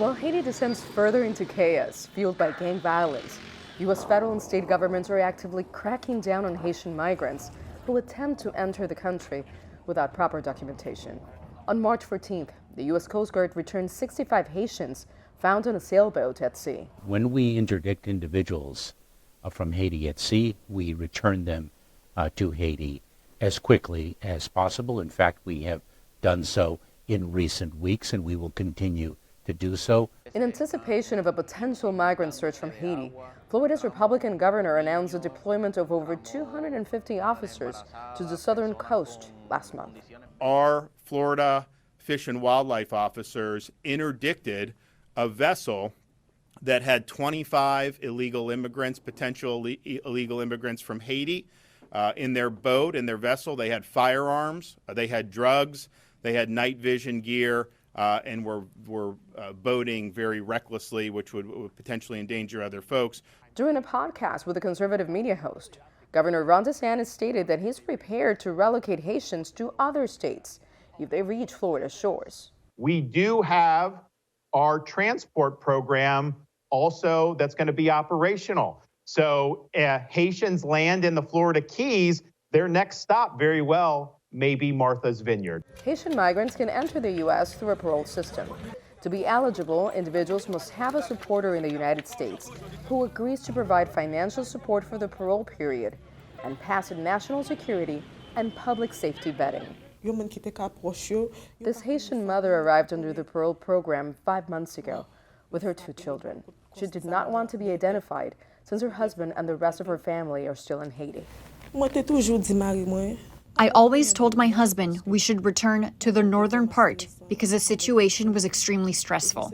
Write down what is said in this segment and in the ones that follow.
While Haiti descends further into chaos, fueled by gang violence, U.S. federal and state governments are actively cracking down on Haitian migrants who attempt to enter the country without proper documentation. On March 14th, the U.S. Coast Guard returned 65 Haitians found on a sailboat at sea. When we interdict individuals from Haiti at sea, we return them to Haiti as quickly as possible. In fact, we have done so in recent weeks, and we will continue to do so. In anticipation of a potential migrant surge from Haiti, Florida's Republican governor announced the deployment of over 250 officers to the southern coast last month. Our Florida Fish and Wildlife officers interdicted a vessel that had 25 illegal immigrants, potential illegal immigrants from Haiti. In their boat, in their vessel, they had firearms, they had drugs, they had night vision gear, and were boating very recklessly, which would potentially endanger other folks. During a podcast with a conservative media host, Governor Ron DeSantis stated that he's prepared to relocate Haitians to other states if they reach Florida's shores. We do have our transport program also that's going to be operational. So Haitians land in the Florida Keys, their next stop very well may be Martha's Vineyard. Haitian migrants can enter the U.S. through a parole system. To be eligible, individuals must have a supporter in the United States who agrees to provide financial support for the parole period and pass a national security and public safety vetting. This Haitian mother arrived under the parole program 5 months ago with her 2 children. She did not want to be identified since her husband and the rest of her family are still in Haiti. I always told my husband we should return to the northern part because the situation was extremely stressful.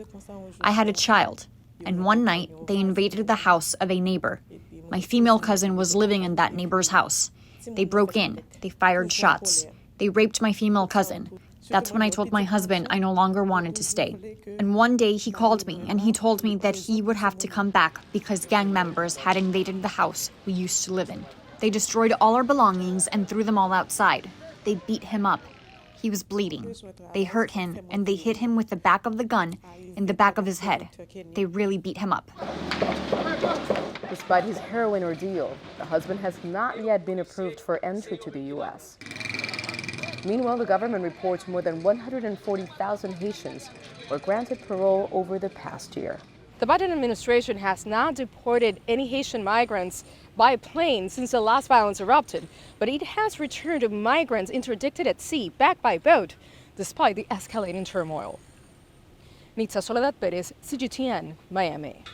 I had a child, and one night they invaded the house of a neighbor. My female cousin was living in that neighbor's house. They broke in, they fired shots, they raped my female cousin. That's when I told my husband I no longer wanted to stay. And one day he called me and he told me that he would have to come back because gang members had invaded the house we used to live in. They destroyed all our belongings and threw them all outside. They beat him up. He was bleeding. They hurt him and they hit him with the back of the gun in the back of his head. They really beat him up. Despite his heroin ordeal, the husband has not yet been approved for entry to the U.S. Meanwhile, the government reports more than 140,000 Haitians were granted parole over the past year. The Biden administration has not deported any Haitian migrants by plane since the last violence erupted, but it has returned migrants interdicted at sea back by boat, despite the escalating turmoil. Nitza, Soledad, Perez, CGTN, Miami.